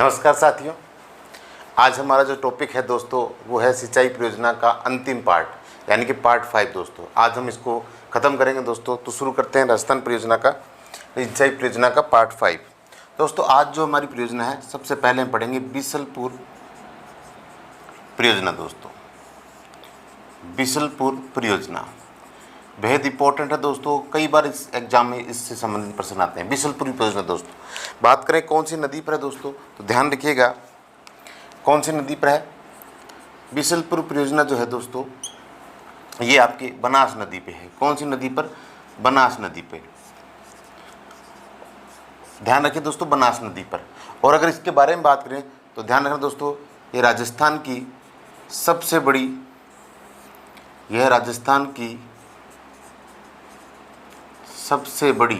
नमस्कार साथियों, आज हमारा जो टॉपिक है दोस्तों वो है सिंचाई परियोजना का अंतिम पार्ट यानी कि पार्ट 5 दोस्तों। आज हम इसको ख़त्म करेंगे दोस्तों। तो शुरू करते हैं राजस्थान परियोजना का सिंचाई परियोजना का पार्ट 5। दोस्तों आज जो हमारी परियोजना है सबसे पहले हम पढ़ेंगे बिसलपुर परियोजना। दोस्तों बिसलपुर परियोजना बेहद इंपॉर्टेंट है दोस्तों, कई बार इस एग्जाम में इससे संबंधित प्रश्न आते हैं। बिसलपुर परियोजना दोस्तों, बात करें कौन सी नदी पर है दोस्तों, तो ध्यान रखिएगा कौन सी नदी पर है। बिसलपुर परियोजना जो है दोस्तों ये आपकी बनास नदी पे है। कौन सी नदी पर? बनास नदी पे। ध्यान रखिए दोस्तों, बनास नदी पर। और अगर इसके बारे में बात करें तो ध्यान रखना दोस्तों, ये राजस्थान की सबसे बड़ी सबसे बड़ी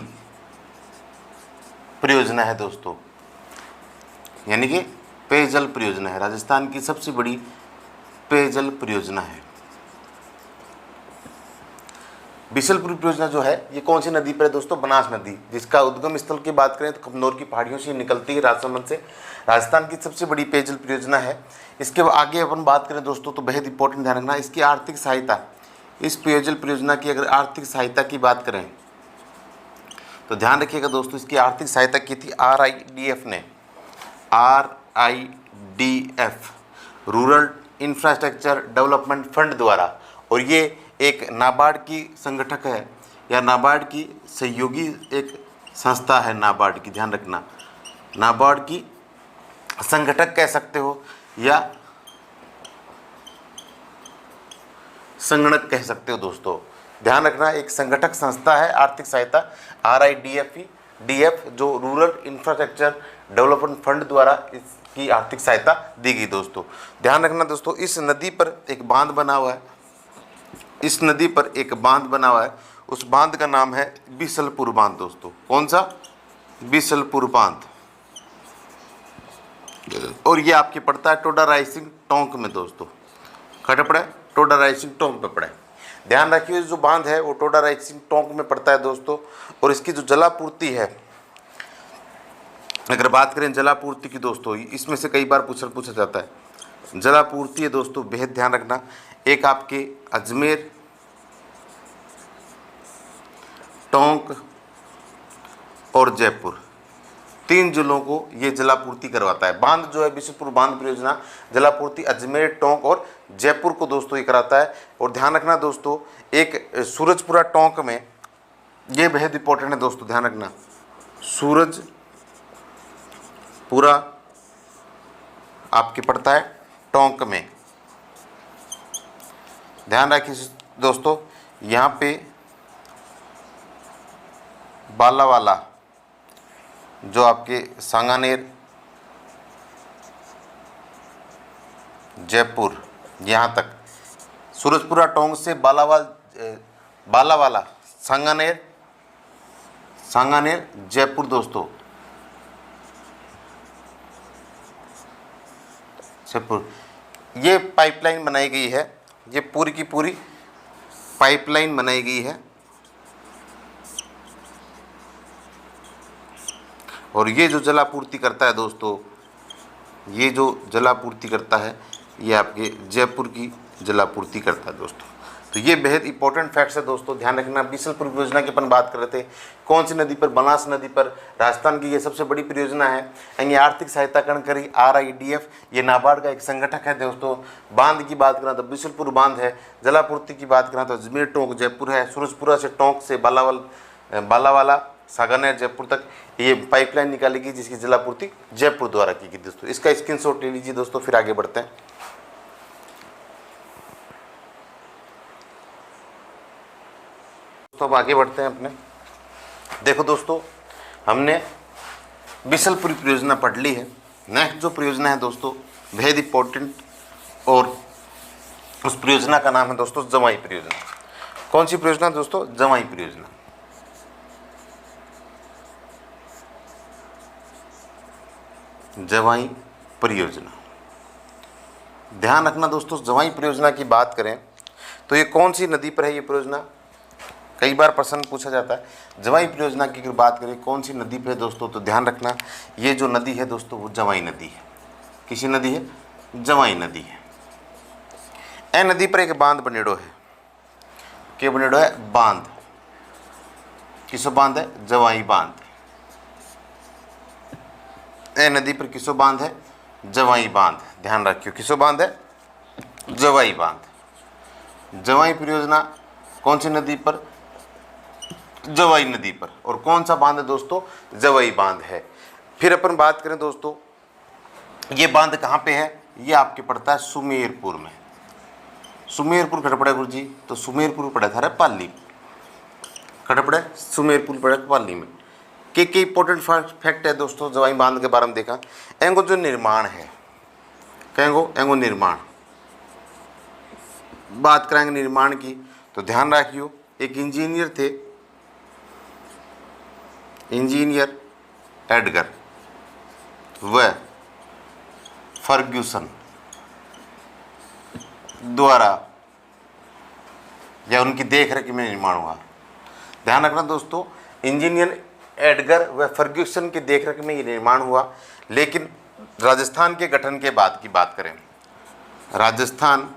परियोजना है दोस्तों, यानी कि पेयजल परियोजना है। राजस्थान की सबसे बड़ी पेयजल परियोजना है बिसलपुर परियोजना जो है। ये कौन सी नदी पर है दोस्तों? बनास नदी, जिसका उद्गम स्थल की बात करें तो कमनौर की पहाड़ियों से निकलती है, राजसमंद से। राजस्थान की सबसे बड़ी पेयजल परियोजना है। इसके आगे अपन बात करें दोस्तों तो बेहद इंपॉर्टेंट ध्यान रखना, इसकी आर्थिक सहायता, इस पेयजल परियोजना की अगर आर्थिक सहायता की बात करें तो ध्यान रखिएगा दोस्तों, इसकी आर्थिक सहायता की थी RIDF ने। RIDF rural infrastructure development fund द्वारा। और ये एक नाबार्ड की संगठक है या नाबार्ड की सहयोगी एक संस्था है। नाबार्ड की, ध्यान रखना, नाबार्ड की संगठक कह सकते हो या संगणक कह सकते हो दोस्तों। ध्यान रखना, एक संगठक संस्था है। आर्थिक सहायता RIDF जो रूरल इंफ्रास्ट्रक्चर डेवलपमेंट फंड द्वारा इसकी आर्थिक सहायता दी गई दोस्तों। ध्यान रखना दोस्तों, इस नदी पर एक बांध बना हुआ है। इस नदी पर एक बांध बना हुआ है, उस बांध का नाम है बिसलपुर बांध दोस्तों। कौन सा? बिसलपुर बांध। और ये आपके पड़ता है टोडा रायसिंग टोंक में दोस्तों। कहाँ पड़ा है? टोडा रायसिंग टोंक पे पड़ा है। ध्यान रखिए, जो बांध है वो टोडा रायसिंग टोंक में पड़ता है दोस्तों। और इसकी जो जलापूर्ति है, अगर बात करें जलापूर्ति की दोस्तों, इसमें से कई बार पूछा जाता है। जलापूर्ति है दोस्तों, बेहद ध्यान रखना, एक आपके अजमेर, टोंक और जयपुर, 3 जिलों को ये जलापूर्ति करवाता है। बांध जो है बिसलपुर बांध परियोजना जलापूर्ति अजमेर, टोंक और जयपुर को दोस्तों ये कराता है। और ध्यान रखना दोस्तों, एक सूरजपुरा टोंक में, ये बेहद इंपॉर्टेंट है दोस्तों, ध्यान रखना, सूरजपुरा आपके पड़ता है टोंक में। ध्यान रखिए दोस्तों, यहाँ पे बालावाला जो आपके सांगानेर, जयपुर, यहाँ तक सूरजपुरा टोंक से बालावाला सांगानेर जयपुर दोस्तों। जयपुर ये पाइपलाइन बनाई गई है, ये पूरी की पूरी पाइपलाइन बनाई गई है। और ये जो जलापूर्ति करता है दोस्तों, ये जो जलापूर्ति करता है ये आपके जयपुर की जलापूर्ति करता है दोस्तों। तो ये बेहद इंपॉर्टेंट फैक्ट्स है दोस्तों, ध्यान रखना। बिसलपुर परियोजना की अपन बात कर रहे थे, कौन सी नदी पर? बनास नदी पर। राजस्थान की ये सबसे बड़ी परियोजना है। ये आर्थिक सहायता कर्ण करी RIDF, ये नाबार्ड का एक संगठक है दोस्तों। बांध की बात करें तो बिसलपुर बांध है। जलापूर्ति की बात करें तो अजमेर, टोंक, जयपुर है। सूरजपुरा से टोंक से बालावाला सांगानेर जयपुर तक ये पाइपलाइन निकाली गई, जिसकी जलापूर्ति जयपुर द्वारा की गई दोस्तों। इसका स्क्रीनशॉट ले लीजिए दोस्तों, फिर आगे बढ़ते हैं। दोस्तों अब आगे बढ़ते हैं अपने। देखो दोस्तों, हमने बिसलपुर परियोजना पढ़ ली है। नेक्स्ट जो परियोजना है दोस्तों बेहद इंपॉर्टेंट, और उस परियोजना का नाम है दोस्तों जवाई परियोजना। कौन सी परियोजना दोस्तों? जवाई परियोजना। जवाई परियोजना, ध्यान रखना दोस्तों, जवाई परियोजना की बात करें तो ये कौन सी नदी पर है? ये परियोजना कई बार प्रश्न पूछा जाता है। जवाई परियोजना की अगर बात करें कौन सी नदी पे दोस्तों, तो ध्यान रखना ये जो नदी है दोस्तों वो जवाई नदी है। किसी नदी है? जवाई नदी है। ए नदी पर एक बांध बनेड़ो है। क्या बनेड़ो है? बांध। किसो बांध है? जवाई बांध। ए नदी पर किसो बांध है? जवाई बांध। ध्यान रखियो, किसो बांध है? जवाई बांध। जवाई परियोजना कौन सी नदी पर? जवाई नदी पर। और कौन सा बांध है दोस्तों? जवाई बांध है। फिर अपन बात करें दोस्तों, ये बांध कहाँ पे है? ये आपके पड़ता है सुमेरपुर में। सुमेरपुर कट पड़ा गुरु जी? तो सुमेरपुर पड़ा था पाली। कट पड़ा सुमेरपुर पड़ा पाली में। के इंपॉर्टेंट फैक्ट है दोस्तों जवाई बांध के बारे में देखा। एंगो जो निर्माण है, कहेंगो एंगो निर्माण, बात करेंगे निर्माण की, तो ध्यान रखियो एक इंजीनियर थे, इंजीनियर एडगर व फर्ग्यूसन द्वारा या उनकी देखरेख में निर्माण हुआ। ध्यान रखना दोस्तों, इंजीनियर एडगर व फर्ग्यूसन की देखरेख में ये निर्माण हुआ। लेकिन राजस्थान के गठन के बाद की बात करें, राजस्थान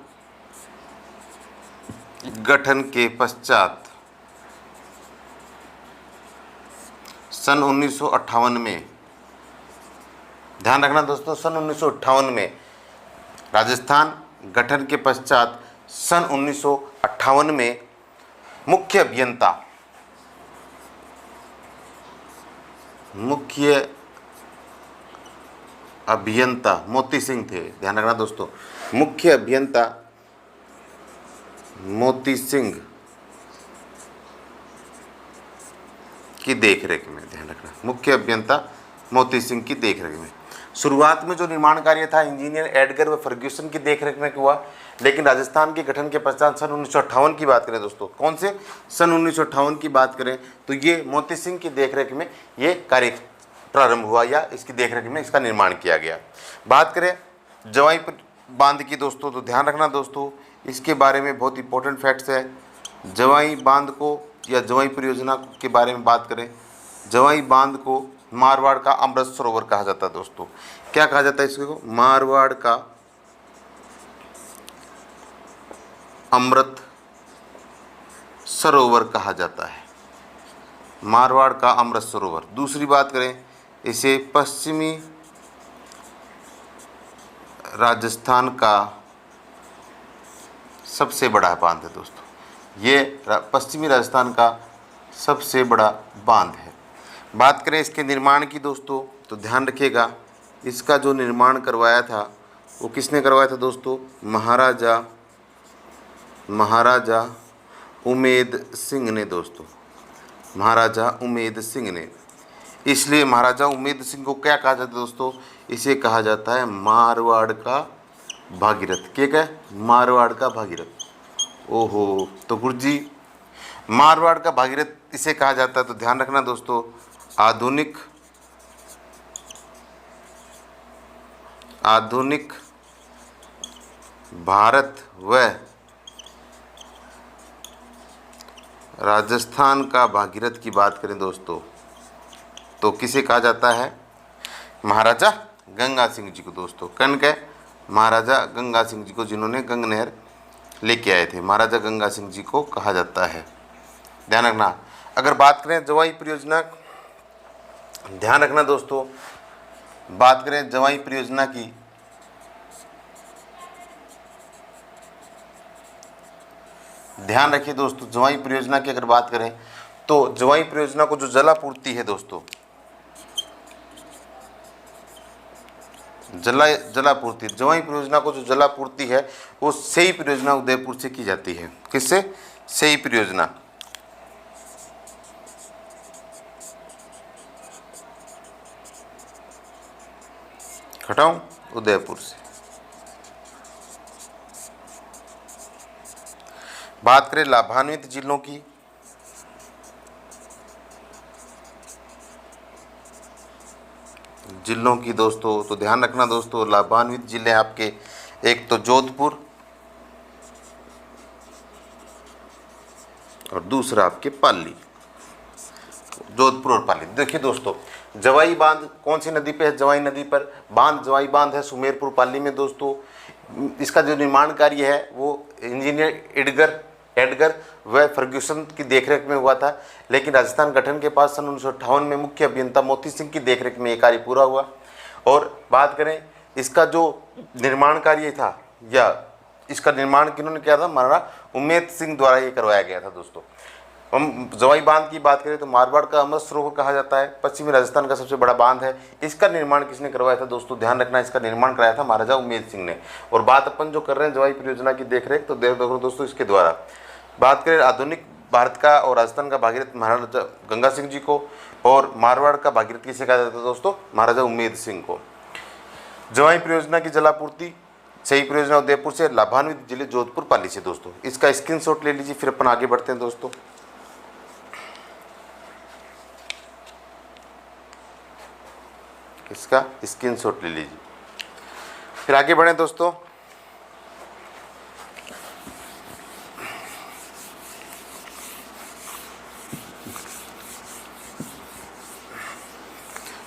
गठन के पश्चात सन 1958 में, ध्यान रखना दोस्तों, सन 1958 में राजस्थान गठन के पश्चात सन 1958 में मुख्य अभियंता मोती सिंह थे। ध्यान रखना दोस्तों, मुख्य अभियंता मोती सिंह की देखरेख में, ध्यान रखना मुख्य अभियंता मोती सिंह की देखरेख में। शुरुआत में जो निर्माण कार्य था इंजीनियर एडगर व फर्ग्यूसन की देखरेख में हुआ। लेकिन राजस्थान के गठन के पश्चात सन 1958 की बात करें दोस्तों, कौन से? सन 1958 की बात करें तो ये मोती सिंह की देखरेख में ये कार्य प्रारंभ हुआ या इसकी देखरेख में इसका निर्माण किया गया। बात करें जवाई बांध की दोस्तों, तो ध्यान रखना दोस्तों इसके बारे में बहुत इंपॉर्टेंट फैक्ट्स है। जवाई बांध को या जवाई परियोजना के बारे में बात करें, जवाई बांध को मारवाड़ का अमृत सरोवर कहा जाता है दोस्तों। क्या कहा जाता है इसको? मारवाड़ का अमृत सरोवर कहा जाता है, मारवाड़ का अमृत सरोवर। दूसरी बात करें, इसे पश्चिमी राजस्थान का सबसे बड़ा बांध है दोस्तों। ये पश्चिमी राजस्थान का सबसे बड़ा बांध है। बात करें इसके निर्माण की दोस्तों, तो ध्यान रखिएगा इसका जो निर्माण करवाया था वो किसने करवाया था दोस्तों? महाराजा उमेद सिंह ने दोस्तों, महाराजा उमेद सिंह ने। इसलिए महाराजा उमेद सिंह को क्या कहा जाता है दोस्तों? इसे कहा जाता है मारवाड़ का भागीरथ। क्या है? मारवाड़ का भागीरथ। ओहो, तो गुरुजी मारवाड़ का भागीरथ इसे कहा जाता है। तो ध्यान रखना दोस्तों, आधुनिक भारत व राजस्थान का भागीरथ की बात करें दोस्तों, तो किसे कहा जाता है? महाराजा गंगा सिंह जी को दोस्तों। कौन के? महाराजा गंगा सिंह जी को, जिन्होंने गंग नहर लेके आए थे, महाराजा गंगा सिंह जी को कहा जाता है। ध्यान रखना। अगर बात करें जवाई परियोजना, ध्यान रखना दोस्तों, बात करें जवाई परियोजना की, ध्यान रखिए दोस्तों, जवाई परियोजना की अगर बात करें तो जवाई परियोजना को जो जलापूर्ति है दोस्तों, जलापूर्ति, जवाई परियोजना को जो जलापूर्ति है वो सेई परियोजना उदयपुर से की जाती है। किससे? सेई परियोजना। खटाऊं उदयपुर से। बात करें लाभान्वित जिलों की, दोस्तों, तो ध्यान रखना दोस्तों लाभान्वित जिले आपके, एक तो जोधपुर, और दूसरा आपके पाली, जोधपुर और पाली। देखिए दोस्तों, जवाई बांध कौन सी नदी पे है? जवाई नदी पर बांध, जवाई बांध है सुमेरपुर पाली में दोस्तों। इसका जो निर्माण कार्य है वो इंजीनियर एडगर व फर्ग्यूसन की देखरेख में हुआ था, लेकिन राजस्थान गठन के बाद सन 1958 में मुख्य अभियंता मोती सिंह की देखरेख में ये कार्य पूरा हुआ। और बात करें इसका जो निर्माण कार्य था, या इसका निर्माण किन्होंने किया था? महाराणा उमेद सिंह द्वारा ये करवाया गया था दोस्तों। हम जवाई बांध की बात करें तो मारवाड़ का अमृत सरोवर कहा जाता है, पश्चिमी राजस्थान का सबसे बड़ा बांध है। इसका निर्माण किसने करवाया था दोस्तों? ध्यान रखना, इसका निर्माण कराया था महाराजा उमेद सिंह ने। और बात अपन जो कर रहे हैं जवाई परियोजना की देखरेख, तो देखो दोस्तों इसके द्वारा बात करें आधुनिक भारत का और राजस्थान का भागीरथ महाराजा गंगा सिंह जी को, और मारवाड़ का भागीरथ किसे कहा जाता है दोस्तों? महाराजा उमेद सिंह को। जवाई परियोजना की जलापूर्ति सही परियोजना उदयपुर से, लाभान्वित जिले जोधपुर पाली से दोस्तों। इसका स्क्रीनशॉट ले लीजिए, फिर अपन आगे बढ़ते हैं दोस्तों। इसका स्क्रीनशॉट ले लीजिए, फिर आगे बढ़े दोस्तों।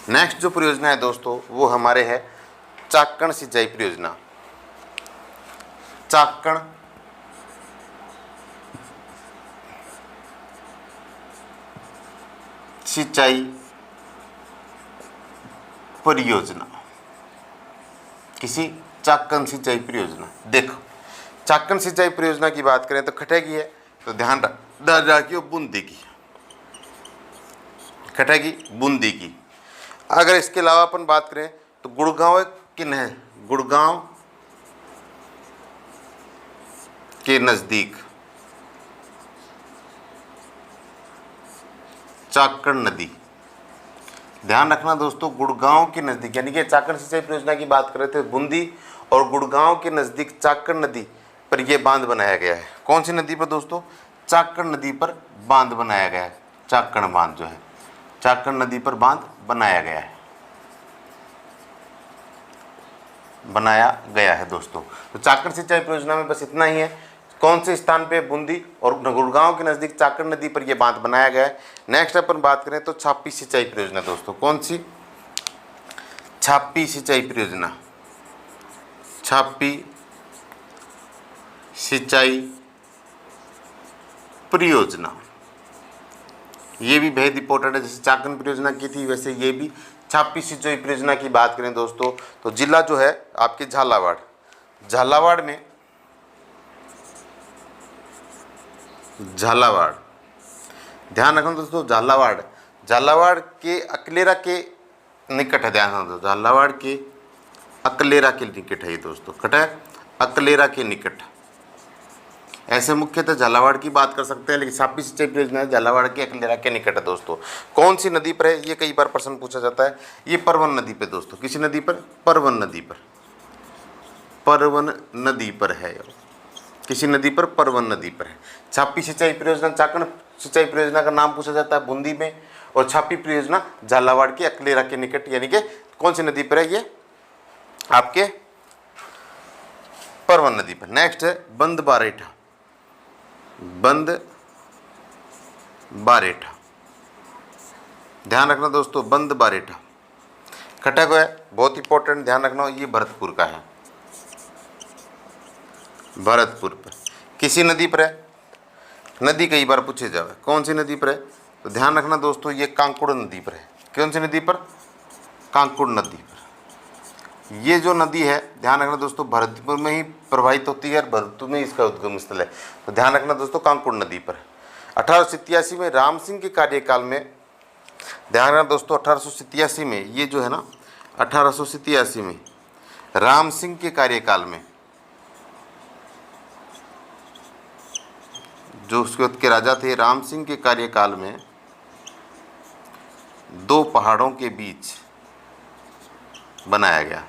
नेक्स्ट जो परियोजना है दोस्तों वो हमारे है चाकण सिंचाई परियोजना। चाकण सिंचाई परियोजना, किसी चाकण सिंचाई परियोजना। देखो, चाकण सिंचाई परियोजना की बात करें तो खटे की है, तो ध्यान रखिए बूंदी की, खटे की बूंदी की। अगर इसके अलावा अपन बात करें तो गुड़गांव किन है? गुड़गांव के नजदीक चाकण नदी। ध्यान रखना दोस्तों, गुड़गांव के नजदीक, यानी कि चाकण सिंचाई परियोजना की बात कर रहे थे बूंदी, और गुड़गांव के नजदीक चाकण नदी पर यह बांध बनाया गया है। कौन सी नदी पर दोस्तों? चाकण नदी पर बांध बनाया गया है। चाकण बांध जो है, चाकण नदी पर बांध बनाया गया है दोस्तों। तो चाकण सिंचाई परियोजना में बस इतना ही है। कौन से स्थान पे? बूंदी और गुड़गांव के नजदीक चाकण नदी पर यह बांध बनाया गया है। नेक्स्ट अपन बात करें तो छापी सिंचाई परियोजना दोस्तों। कौन सी? छापी सिंचाई परियोजना। छापी सिंचाई परियोजना, ये भी बेहद इंपॉर्टेंट है। जैसे चाकण परियोजना की थी वैसे ये भी छापी सिंचाई परियोजना की बात करें दोस्तों तो जिला जो है आपके झालावाड़, झालावाड़ में, झालावाड़ ध्यान रखना दोस्तों, झालावाड़ के अकलेरा के निकट है। ध्यान रखना, झालावाड़ के अकलेरा के निकट है ये दोस्तों। कट है अकलेरा के निकट। ऐसे मुख्यतः झालावाड़ की बात कर सकते हैं, लेकिन छापी सिंचाई परियोजना झालावाड़ के अकलेरा के निकट है दोस्तों। कौन सी नदी पर है? ये कई बार प्रश्न पूछा जाता है। ये परवन नदी पे दोस्तों। किसी नदी पर? परवन नदी पर। परवन नदी पर है। किसी नदी पर? परवन नदी पर है। छापी सिंचाई परियोजना, चाकण सिंचाई परियोजना का नाम पूछा जाता है बूंदी में, और छापी परियोजना झालावाड़ के अकलेरा के निकट, यानी कि कौन सी नदी पर है? ये आपके परवन नदी पर। नेक्स्ट है बंद बारेठा। बंद बारेठा, ध्यान रखना दोस्तों, बंद बारेठा खटक है, बहुत इंपॉर्टेंट, ध्यान रखना। ये भरतपुर का है, भरतपुर पर। किसी नदी पर है? नदी कई बार पूछे जाए, कौन सी नदी पर है? तो ध्यान रखना दोस्तों, ये कांकुड़ नदी पर है। कौन सी नदी पर? कांकुड़ नदी पर। ये जो नदी है ध्यान रखना दोस्तों, भरतपुर में ही प्रवाहित होती है और भरतपुर में इसका उद्गम स्थल है। तो ध्यान रखना दोस्तों, कांकुड़ नदी पर। 1887 में राम सिंह के कार्यकाल में, ध्यान रखना दोस्तों, 1887 में ये जो है ना, 1887 में राम सिंह के कार्यकाल में, जो उसके वक्त के राजा थे, राम सिंह के कार्यकाल में दो पहाड़ों के बीच बनाया गया,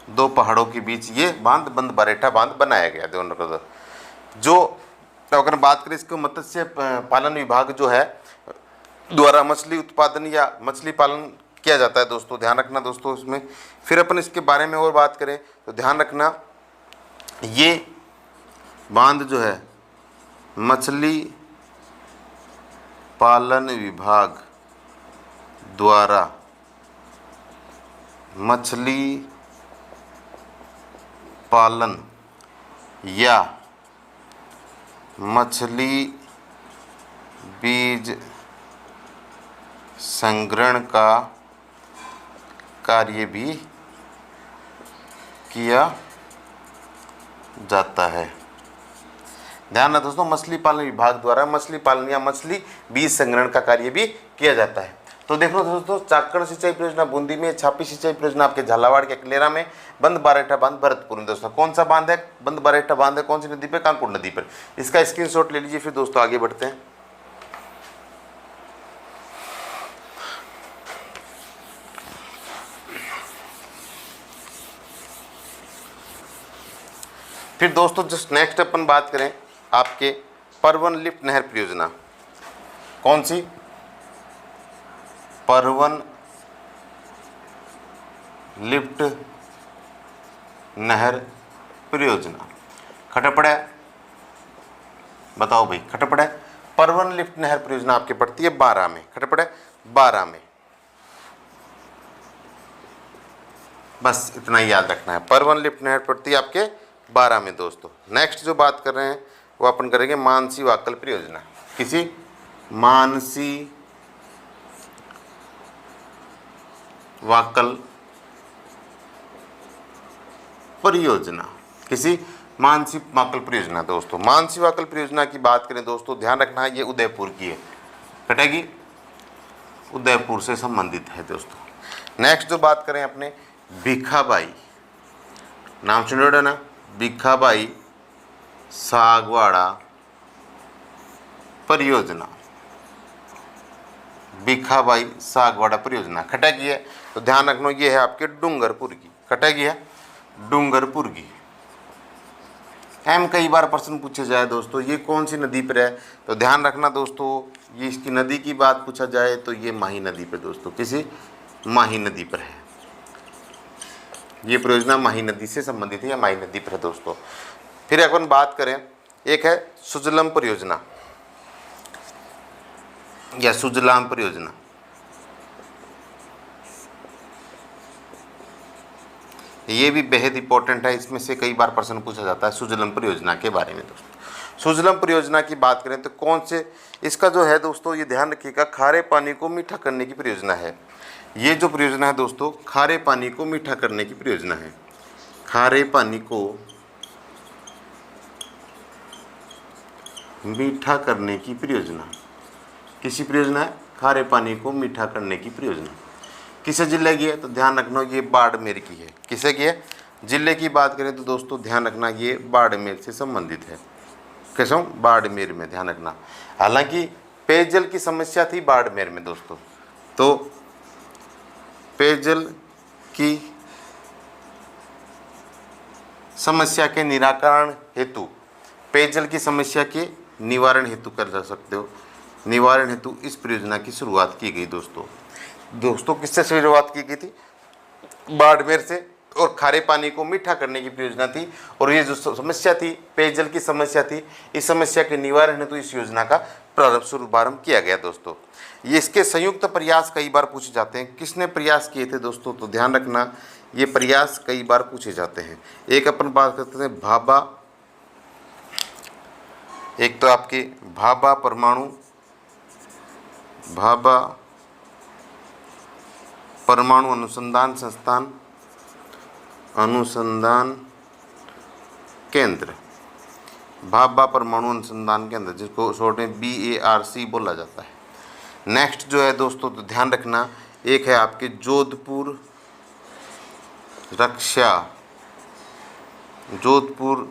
दो पहाड़ों के बीच ये बांध, बंद बारेठा बांध बनाया गया। जो अगर बात करें इसको, मत्स्य पालन विभाग जो है द्वारा मछली उत्पादन या मछली पालन किया जाता है दोस्तों। ध्यान रखना दोस्तों इसमें। फिर अपन इसके बारे में और बात करें तो ध्यान रखना, ये बांध जो है मछली पालन विभाग द्वारा मछली पालन या मछली बीज संग्रहण का कार्य भी किया जाता है। ध्यान रखना दोस्तों, मछली पालन विभाग द्वारा मछली पालन या मछली बीज संग्रहण का कार्य भी किया जाता है। तो देखो दोस्तों, चाकण सिंचाई परियोजना बूंदी में, छापी सिंचाई परियोजना आपके झालावाड़ के कलेरा में, बंद बारेठा बांध भरतपुर में। दोस्तों कौन सा बांध है? बंद बारेठा बांध है। कौन सी नदी पे? कांकुड़ नदी पर। इसका स्क्रीनशॉट ले लीजिए। फिर दोस्तों आगे बढ़ते हैं। फिर दोस्तों जस्ट नेक्स्ट अपन बात करें आपके परवन लिफ्ट नहर परियोजना। कौन सी? परवन लिफ्ट नहर परियोजना। खटपड़ा, बताओ भाई खटपड़ा। परवन लिफ्ट नहर परियोजना आपके पड़ती है 12 में। खटपड़ा 12 में। बस इतना ही याद रखना है। परवन लिफ्ट नहर पड़ती है आपके 12 में। दोस्तों नेक्स्ट जो बात कर रहे हैं वो अपन करेंगे मानसी वाकल परियोजना। किसी? मानसी वाकल परियोजना। किसी? मानसी वाकल परियोजना। दोस्तों मानसी वाकल परियोजना की बात करें दोस्तों, ध्यान रखना है ये उदयपुर की है। कटेगी? उदयपुर से संबंधित है दोस्तों। नेक्स्ट जो बात करें अपने भिखाबाई, नाम सुनोगे ना, भिखाबाई सागवाड़ा परियोजना। भिखाबाई सागवाड़ा परियोजना खटा की है। तो ध्यान रखना ये है आपके डूंगरपुर की। खटा की है डूंगरपुर की। कई बार प्रश्न पूछे जाए दोस्तों ये कौन सी नदी पर है, तो ध्यान रखना दोस्तों ये इसकी नदी की बात पूछा जाए तो ये माही नदी पर। दोस्तों किसी? माही नदी पर है। ये परियोजना माही नदी से संबंधित है या माही नदी पर है दोस्तों। फिर अपन बात करें, एक है सुजलम परियोजना या सुजलाम परियोजना। ये भी बेहद इंपॉर्टेंट है, इसमें से कई बार प्रश्न पूछा जाता है सुजलम परियोजना के बारे में। दोस्तों सुजलम परियोजना की बात करें तो कौन से, इसका जो है दोस्तों ये ध्यान रखिएगा, खारे पानी को मीठा करने की परियोजना है। ये जो परियोजना है दोस्तों खारे पानी को मीठा करने की परियोजना है। खारे पानी को मीठा करने की परियोजना। किसी परियोजना है? खारे पानी को मीठा करने की परियोजना। किसे जिले की है? तो ध्यान रखना ये बाड़मेर की है। किसे की है? जिले की बात करें तो दोस्तों ध्यान रखना ये बाड़मेर से संबंधित है। कैसे? बाड़मेर में। ध्यान रखना, हालांकि पेयजल की समस्या थी बाड़मेर में दोस्तों, तो पेयजल की समस्या के निराकरण हेतु, पेयजल की समस्या के निवारण हेतु कर सकते हो, निवारण हेतु इस परियोजना की शुरुआत की गई दोस्तों किससे शुरुआत की गई थी? बाड़मेर से। और खारे पानी को मीठा करने की परियोजना थी। और ये जो समस्या थी पेयजल की समस्या थी, इस समस्या के निवारण हेतु इस योजना का शुभारंभ किया गया दोस्तों। ये इसके संयुक्त प्रयास कई बार पूछे जाते हैं। किसने प्रयास किए थे दोस्तों? तो ध्यान रखना ये प्रयास कई बार पूछे जाते हैं। एक अपन बात करते हैं भाभा, एक तो आपके भाभा परमाणु अनुसंधान केंद्र, भाभा परमाणु अनुसंधान केंद्र, जिसको शॉर्ट में BARC बोला जाता है। नेक्स्ट जो है दोस्तों तो ध्यान रखना, एक है आपके जोधपुर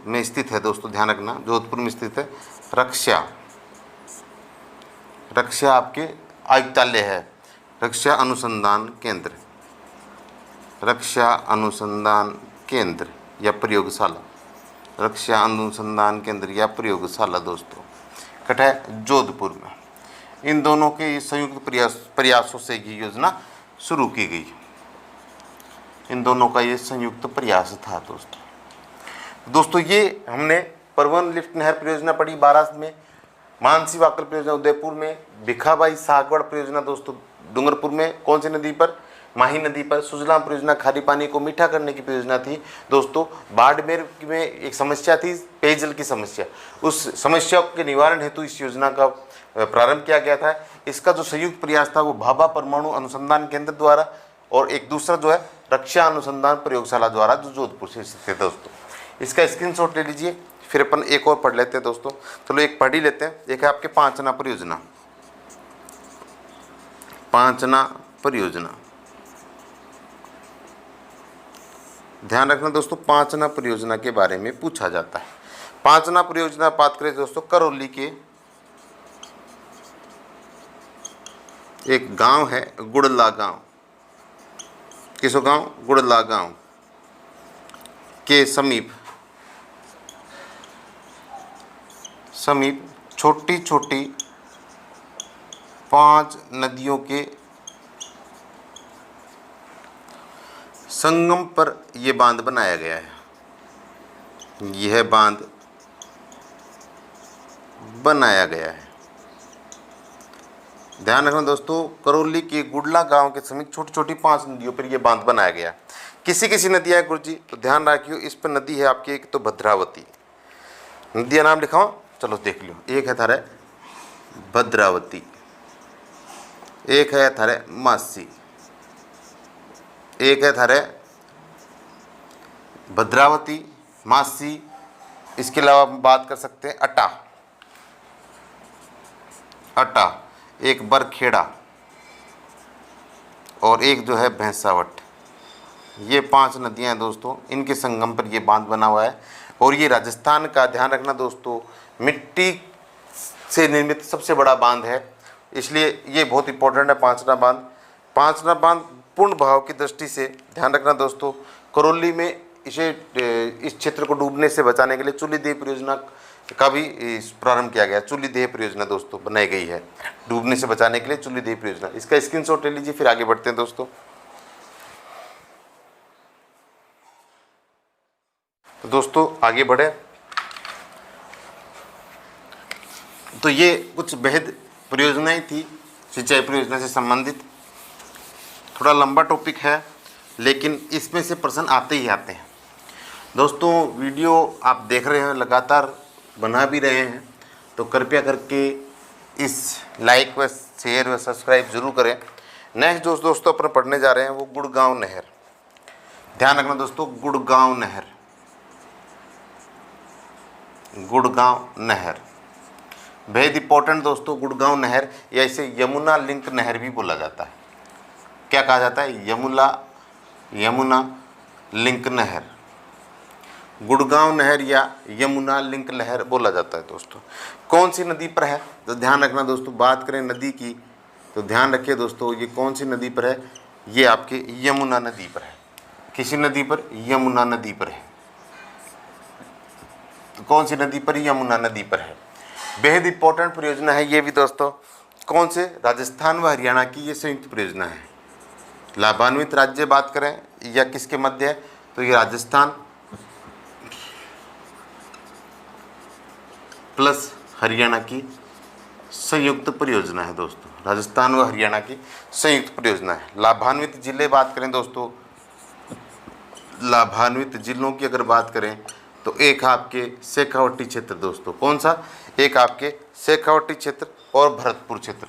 में स्थित है दोस्तों। ध्यान रखना जोधपुर में स्थित है रक्षा आपके आयुक्तालय है। रक्षा अनुसंधान केंद्र या प्रयोगशाला, रक्षा अनुसंधान केंद्र या प्रयोगशाला दोस्तों कट है जोधपुर में। इन दोनों के संयुक्त प्रयासों से ये योजना शुरू की गई। इन दोनों का ये संयुक्त प्रयास था दोस्तों। ये हमने परवन लिफ्ट नहर परियोजना पढ़ी 12 में, मानसी वाकल परियोजना उदयपुर में, भिखाबाई सागवड़ परियोजना दोस्तों डूंगरपुर में, कौन सी नदी पर, माही नदी पर। सुजलाम परियोजना खारी पानी को मीठा करने की परियोजना थी दोस्तों। बाड़मेर में एक समस्या थी पेयजल की समस्या, उस समस्या के निवारण हेतु इस योजना का प्रारंभ किया गया था। इसका जो संयुक्त प्रयास था वो भाभा परमाणु अनुसंधान केंद्र द्वारा और एक दूसरा जो है रक्षा अनुसंधान प्रयोगशाला द्वारा जो जोधपुर से स्थित है दोस्तों। इसका स्क्रीनशॉट ले लीजिए, फिर अपन एक और पढ़ लेते हैं दोस्तों। चलो एक पढ़ ही लेते हैं। एक है आपके पांचना परियोजना, पांचना परियोजना। ध्यान रखना दोस्तों, पांचना परियोजना के बारे में पूछा जाता है। पांचना परियोजना बात करें दोस्तों, करौली के एक गांव है गुड़ला गांव, किसो गांव, गुड़ला गांव के समीप छोटी छोटी 5 नदियों के संगम पर यह बांध बनाया गया है। यह बांध बनाया गया है। ध्यान रखना दोस्तों, करौली के गुड़ला गांव के समीप छोटी छोटी 5 नदियों पर यह बांध बनाया गया। किसी किसी नदियाँ है गुरुजी, तो ध्यान रखियो। इस पर नदी है आपकी एक तो भद्रावती, नदियाँ नाम लिखाओ, चलो देख लो। एक है थारे भद्रावती, एक है थारे मासी, एक है थारे भद्रावती मासी। इसके अलावा हम बात कर सकते हैं अटा, एक बरखेड़ा और एक जो है भैंसावट। ये 5 नदियां हैं दोस्तों, इनके संगम पर ये बांध बना हुआ है। और ये राजस्थान का, ध्यान रखना दोस्तों, मिट्टी से निर्मित सबसे बड़ा बांध है, इसलिए ये बहुत इंपॉर्टेंट है पांचना बांध। पांचना बांध पूर्ण भाव की दृष्टि से ध्यान रखना दोस्तों, करौली में इसे इस क्षेत्र को डूबने से बचाने के लिए चूलीदेह परियोजना का भी प्रारंभ किया गया। चूलीदेह परियोजना दोस्तों बनाई गई है डूबने से बचाने के लिए, चूलीदेह परियोजना। इसका स्क्रीनशॉट ले लीजिए, फिर आगे बढ़ते हैं दोस्तों। तो दोस्तों आगे बढ़े तो ये कुछ बेहद परियोजनाएं थी सिंचाई परियोजना से संबंधित। थोड़ा लंबा टॉपिक है लेकिन इसमें से प्रश्न आते ही आते हैं दोस्तों। वीडियो आप देख रहे हैं, लगातार बना भी रहे हैं, तो कृपया करके इस लाइक व शेयर व सब्सक्राइब जरूर करें। नेक्स्ट दोस्तों अपन पढ़ने जा रहे हैं वो गुड़गांव नहर। ध्यान रखना दोस्तों, गुड़गांव नहर, गुड़गांव नहर बेहद इंपॉर्टेंट दोस्तों। गुड़गांव नहर या इसे यमुना लिंक नहर भी बोला जाता है। क्या कहा जाता है? यमुना लिंक नहर, गुड़गांव नहर या यमुना लिंक नहर बोला जाता है दोस्तों। कौन सी नदी पर है? तो ध्यान रखना दोस्तों, बात करें नदी की तो ध्यान रखिए दोस्तों, ये कौन सी नदी पर है? ये आपके यमुना नदी पर है। किसी नदी पर? यमुना नदी पर है। तो कौन सी नदी पर? यमुना नदी पर है। बेहद इंपॉर्टेंट परियोजना है ये भी दोस्तों। कौन से? राजस्थान व हरियाणा की ये संयुक्त परियोजना है। लाभान्वित राज्य बात करें या किसके मध्य है, तो ये राजस्थान प्लस हरियाणा की संयुक्त परियोजना है दोस्तों। राजस्थान व हरियाणा की संयुक्त परियोजना है। लाभान्वित जिले बात करें दोस्तों, लाभान्वित जिलों की अगर बात करें तो एक आपके शेखावटी क्षेत्र दोस्तों। कौन सा? एक आपके शेखावटी क्षेत्र और भरतपुर क्षेत्र।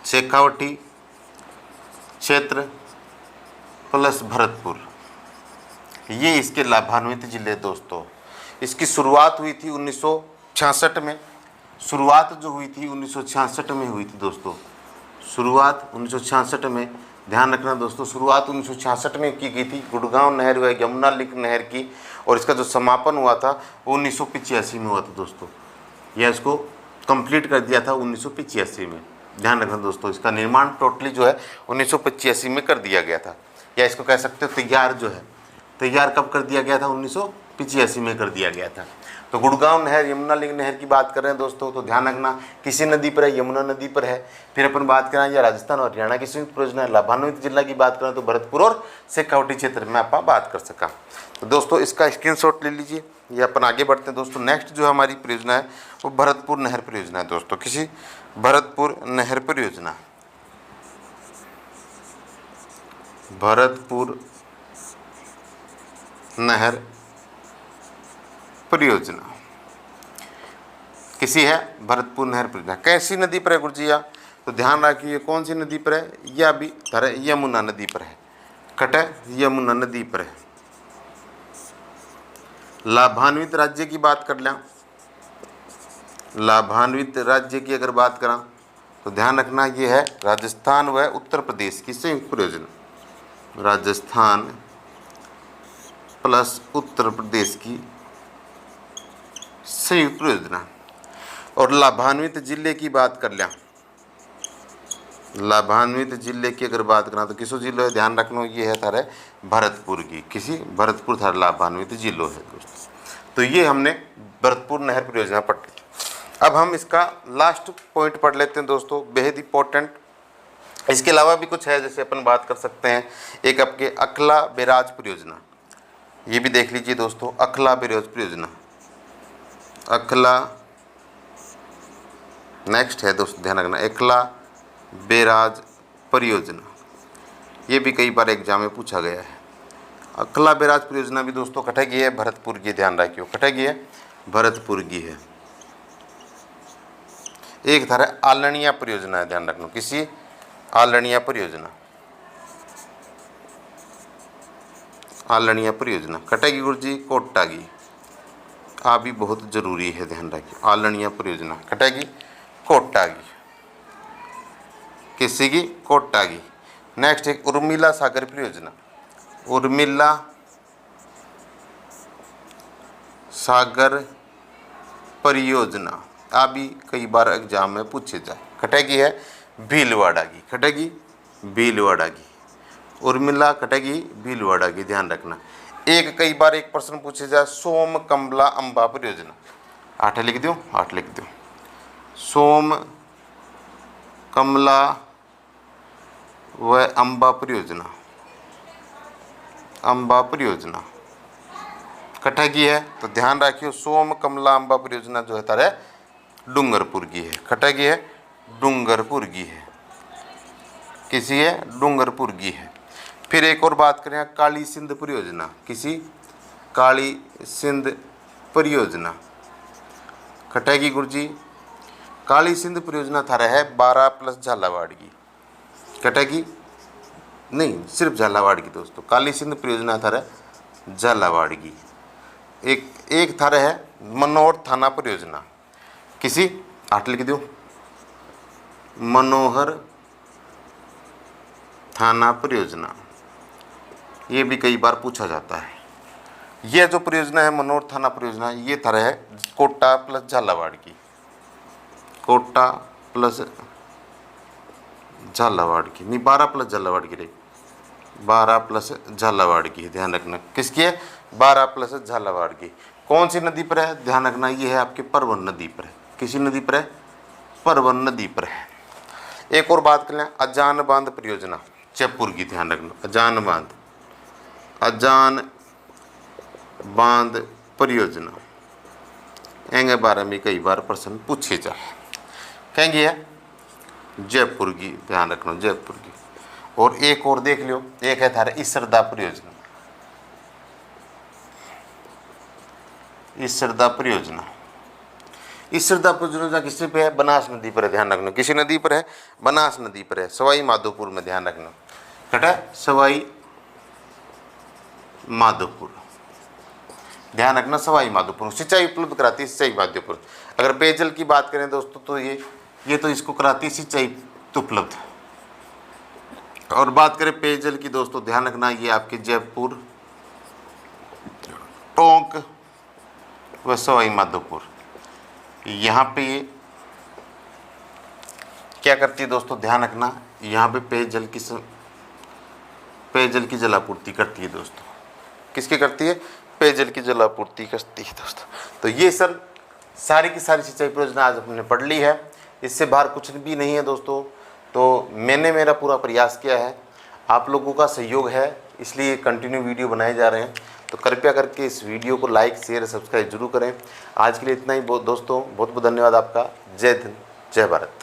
शेखावटी क्षेत्र प्लस भरतपुर, ये इसके लाभान्वित जिले दोस्तों। इसकी शुरुआत हुई थी 1966 में। शुरुआत जो हुई थी 1966 में हुई थी दोस्तों। शुरुआत 1966 में, ध्यान रखना दोस्तों, शुरुआत 1966 में की गई थी गुड़गांव नहर व यमुना लिंक नहर की। और इसका जो समापन हुआ था वो 1985 में हुआ था दोस्तों। यह इसको कंप्लीट कर दिया था 1985 में। ध्यान रखना दोस्तों, इसका निर्माण टोटली जो है 1985 में कर दिया गया था, या इसको कह सकते हो तैयार जो है, तैयार कब कर दिया गया था? 1985 में कर दिया गया था। तो गुड़गांव नहर यमुना लिंक नहर की बात कर रहे हैं दोस्तों, तो ध्यान रखना किसी नदी पर है, यमुना नदी पर है। फिर अपन बात करें या राजस्थान और हरियाणा की संयुक्त परियोजना है। लाभान्वित जिला की बात करें तो भरतपुर और शेखावटी क्षेत्र में आप बात कर सका। तो दोस्तों इसका स्क्रीनशॉट ले लीजिए। ये अपन आगे बढ़ते हैं दोस्तों। नेक्स्ट जो हमारी परियोजना है वो भरतपुर नहर परियोजना है दोस्तों। किसी भरतपुर नहर परियोजना, भरतपुर नहर परियोजना किसी है भरतपुर नहर परियोजना। कैसी नदी पर है गुरुजिया? तो ध्यान रखिए कौन सी नदी पर है, यह भी धरे यमुना नदी पर है। कटे यमुना नदी पर है। लाभान्वित राज्य की बात कर लें, लाभान्वित राज्य की अगर बात करें तो ध्यान रखना ये है राजस्थान व उत्तर प्रदेश की संयुक्त परियोजना। राजस्थान प्लस उत्तर प्रदेश की संयुक्त परियोजना। और लाभान्वित जिले की बात कर लें, लाभान्वित जिले की अगर बात करें तो किसो जिलो है, ध्यान रखना ये है थारे भरतपुर की। किसी भरतपुर थारे लाभान्वित जिलो है दोस्तों। तो ये हमने भरतपुर नहर परियोजना पढ़ ली। अब हम इसका लास्ट पॉइंट पढ़ लेते हैं दोस्तों, बेहद इंपॉर्टेंट। इसके अलावा भी कुछ है, जैसे अपन बात कर सकते हैं एक आपके अखला बैराज परियोजना, ये भी देख लीजिए दोस्तों। अखला बैराज परियोजना, अखला नेक्स्ट है दोस्तों, ध्यान रखना अखला बैराज परियोजना। ये भी कई बार एग्जाम में पूछा गया है। अखला बैराज परियोजना भी दोस्तों कटेगी है भरतपुर की, ध्यान रखियो कटेगी है भरतपुर की है। एक था आलनिया परियोजना है, ध्यान रखना किसी आलनिया परियोजना, आलनिया परियोजना कटेगी गुरुजी कोटा की। आ भी बहुत जरूरी है, ध्यान रखिए आलनिया परियोजना कटेगी कोटा की, किसी की कोटा की। नेक्स्ट एक उर्मिला सागर परियोजना, उर्मिला सागर परियोजना आ भी कई बार एग्जाम में पूछे जाए। कटेगी है भीलवाड़ा की, कटेगी भीलवाड़ा की। उर्मिला कटेगी भीलवाड़ा की, ध्यान रखना। एक कई बार एक प्रश्न पूछे जाए सोम कमला अंबा परियोजना, 8 लिख दो, 8 लिख दो। सोम कमला व अंबा परियोजना, अंबा परियोजना कटेगी है। तो ध्यान रखियो सोम कमला अंबा परियोजना जो है तारे डूंगरपुर की है, कटेगी है डूंगरपुर की है, किसी है डूंगरपुर की है। फिर एक और बात करें काली सिंध परियोजना, किसी काली सिंध परियोजना कटेगी गुरुजी। काली सिंध परियोजना थारा है 12 प्लस झालावाड़ की, कटेगी नहीं सिर्फ झालावाड़ की दोस्तों। काली सिंध परियोजना थारा झालावाड़ की। एक थारा है मनोहर थाना परियोजना, किसी 8 लिख दो मनोहर थाना परियोजना। ये भी कई बार पूछा जाता है। यह जो परियोजना है मनोहर थाना परियोजना, ये थारा है कोटा प्लस झालावाड़ की, कोटा प्लस झालावाड़ की नहीं 12 प्लस झालावाड़ की रही, 12 प्लस झालावाड़ की, ध्यान रखना किसकी है 12 प्लस झालावाड़ की। कौन सी नदी पर है, ध्यान रखना ये है आपके परवन नदी पर है। किसी नदी पर है, परवन नदी पर है। एक और बात कर लें अजान बांध परियोजना जयपुर की, ध्यान रखना अजान बांध, अजान बांध परियोजना एंगे बारे में कई बार प्रश्न पूछे जाए। कहेंगे है जयपुर की, ध्यान रखना जयपुर की। और एक और देख लियो, एक है थारे इसरदा परियोजना, इसरदा परियोजना। इसरदा परियोजना किसी पे है, बनास नदी पर है, ध्यान रखना किसी नदी पर है, बनास नदी पर है, सवाई माधोपुर में, ध्यान रखना कटा सवाई माधोपुर, ध्यान रखना सवाई माधोपुर। सिंचाई उपलब्ध कराती है सिंचाई माधोपुर। अगर पेयजल की बात करें दोस्तों तो ये तो इसको कराती है सिंचाई उपलब्ध। और बात करें पेयजल की दोस्तों, ध्यान रखना ये आपके जयपुर, टोंक व सवाई माधोपुर, यहाँ पे ये क्या करती है दोस्तों, ध्यान रखना यहाँ पे पेयजल की जलापूर्ति करती है दोस्तों। किसकी करती है, पेयजल की जलापूर्ति करती है दोस्तों। तो ये सर सारी की सारी सिंचाई परियोजना आज हमने पढ़ ली है, इससे बाहर कुछ भी नहीं है दोस्तों। तो मैंने मेरा पूरा प्रयास किया है, आप लोगों का सहयोग है, इसलिए कंटिन्यू वीडियो बनाए जा रहे हैं। तो कृपया करके इस वीडियो को लाइक शेयर सब्सक्राइब जरूर करें। आज के लिए इतना ही दोस्तों, बहुत बहुत धन्यवाद आपका। जय हिंद, जय भारत।